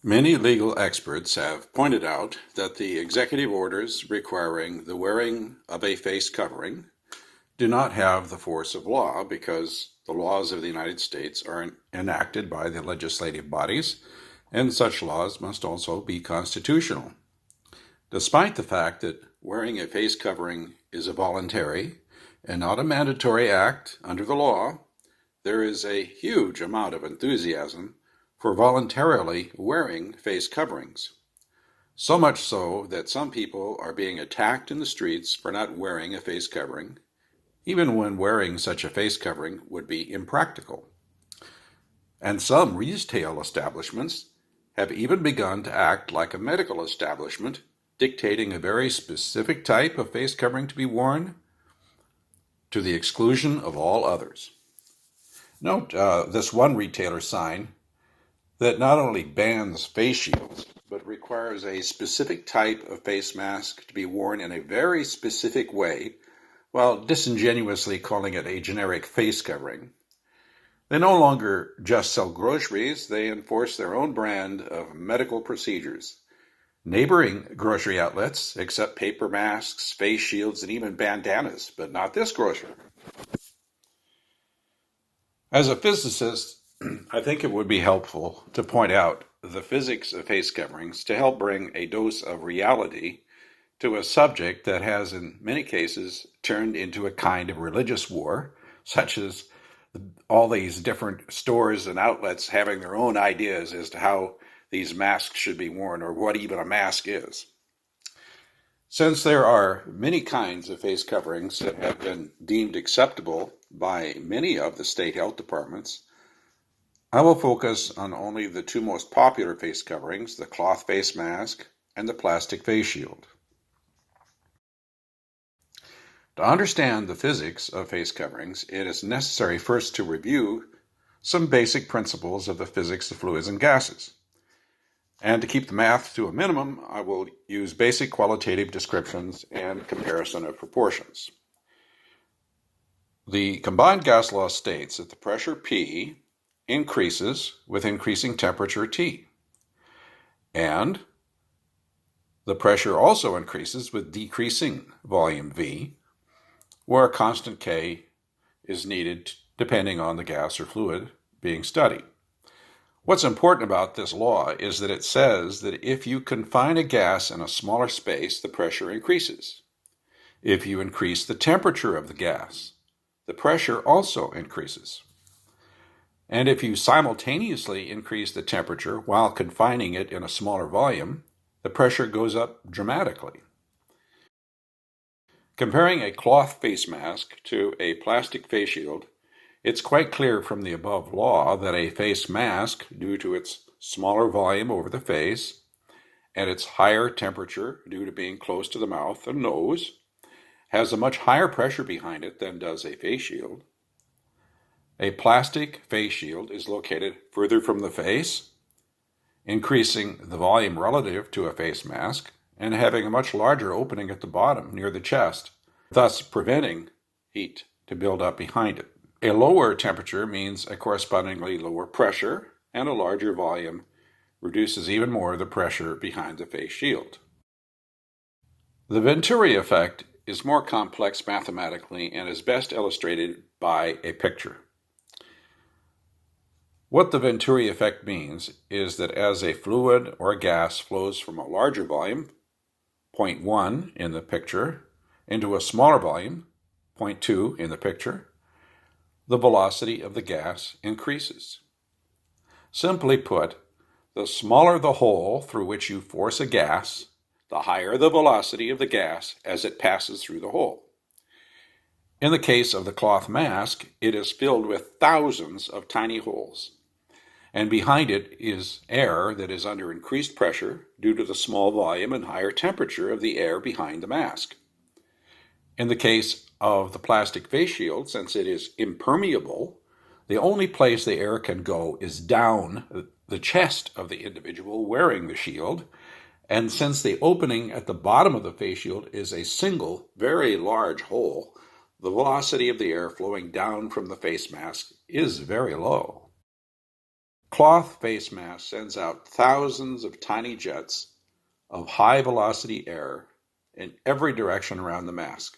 Many legal experts have pointed out that the executive orders requiring the wearing of a face covering do not have the force of law because the laws of the United States are enacted by the legislative bodies, and such laws must also be constitutional. Despite the fact that wearing a face covering is a voluntary and not a mandatory act under the law, there is a huge amount of enthusiasm for voluntarily wearing face coverings. So much so that some people are being attacked in the streets for not wearing a face covering, even when wearing such a face covering would be impractical. And some retail establishments have even begun to act like a medical establishment, dictating a very specific type of face covering to be worn to the exclusion of all others. Note this one retailer sign that not only bans face shields, but requires a specific type of face mask to be worn in a very specific way, while disingenuously calling it a generic face covering. They no longer just sell groceries, they enforce their own brand of medical procedures. Neighboring grocery outlets accept paper masks, face shields, and even bandanas, but not this grocer. As a physicist, I think it would be helpful to point out the physics of face coverings to help bring a dose of reality to a subject that has in many cases turned into a kind of religious war, such as all these different stores and outlets having their own ideas as to how these masks should be worn or what even a mask is. Since there are many kinds of face coverings that have been deemed acceptable by many of the state health departments, I will focus on only the two most popular face coverings, the cloth face mask and the plastic face shield. To understand the physics of face coverings, it is necessary first to review some basic principles of the physics of fluids and gases. And to keep the math to a minimum, I will use basic qualitative descriptions and comparison of proportions. The combined gas law states that the pressure P increases with increasing temperature T, and the pressure also increases with decreasing volume V, where a constant K is needed depending on the gas or fluid being studied. What's important about this law is that it says that if you confine a gas in a smaller space, the pressure increases. If you increase the temperature of the gas, the pressure also increases. And if you simultaneously increase the temperature while confining it in a smaller volume, the pressure goes up dramatically. Comparing a cloth face mask to a plastic face shield, it's quite clear from the above law that a face mask, due to its smaller volume over the face and its higher temperature due to being close to the mouth and nose, has a much higher pressure behind it than does a face shield. A plastic face shield is located further from the face, increasing the volume relative to a face mask and having a much larger opening at the bottom near the chest, thus preventing heat to build up behind it. A lower temperature means a correspondingly lower pressure, and a larger volume reduces even more the pressure behind the face shield. The Venturi effect is more complex mathematically and is best illustrated by a picture. What the Venturi effect means is that as a fluid or a gas flows from a larger volume, 0.1 in the picture, into a smaller volume, 0.2 in the picture, the velocity of the gas increases. Simply put, the smaller the hole through which you force a gas, the higher the velocity of the gas as it passes through the hole. In the case of the cloth mask, it is filled with thousands of tiny holes, and behind it is air that is under increased pressure due to the small volume and higher temperature of the air behind the mask. In the case of the plastic face shield, since it is impermeable, the only place the air can go is down the chest of the individual wearing the shield, and since the opening at the bottom of the face shield is a single, very large hole, the velocity of the air flowing down from the face mask is very low. cloth face mask sends out thousands of tiny jets of high-velocity air in every direction around the mask.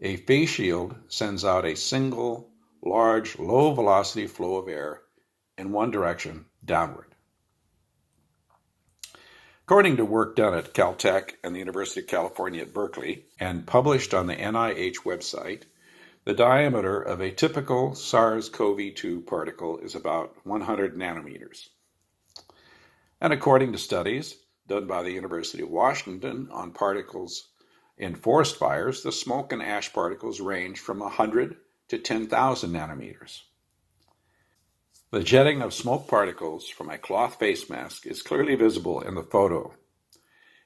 A face shield sends out a single, large, low-velocity flow of air in one direction, downward. According to work done at Caltech and the University of California at Berkeley and published on the NIH website, the diameter of a typical SARS-CoV-2 particle is about 100 nanometers. And according to studies done by the University of Washington on particles in forest fires, the smoke and ash particles range from 100 to 10,000 nanometers. The jetting of smoke particles from a cloth face mask is clearly visible in the photo.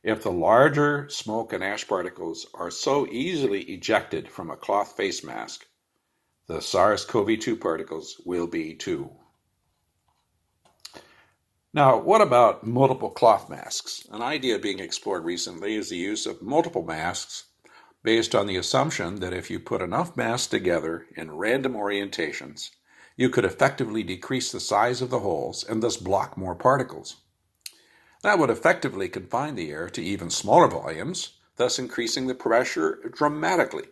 If the larger smoke and ash particles are so easily ejected from a cloth face mask, the SARS-CoV-2 particles will be too. Now, what about multiple cloth masks? An idea being explored recently is the use of multiple masks based on the assumption that if you put enough masks together in random orientations, you could effectively decrease the size of the holes and thus block more particles. That would effectively confine the air to even smaller volumes, thus increasing the pressure dramatically.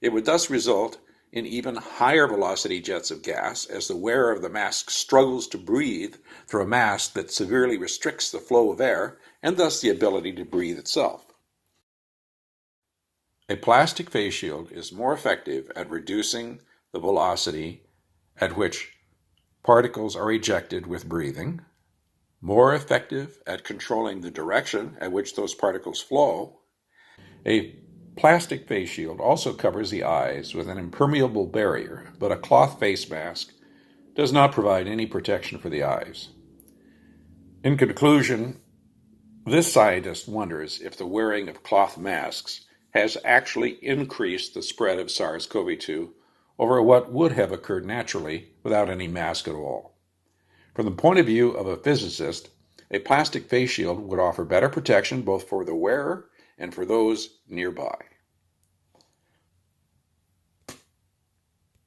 It would thus result in even higher velocity jets of gas as the wearer of the mask struggles to breathe through a mask that severely restricts the flow of air and thus the ability to breathe itself. A plastic face shield is more effective at reducing the velocity at which particles are ejected with breathing, more effective at controlling the direction at which those particles flow. A plastic face shield also covers the eyes with an impermeable barrier, but a cloth face mask does not provide any protection for the eyes. In conclusion, this scientist wonders if the wearing of cloth masks has actually increased the spread of SARS-CoV-2 over what would have occurred naturally without any mask at all. From the point of view of a physicist, a plastic face shield would offer better protection both for the wearer and for those nearby.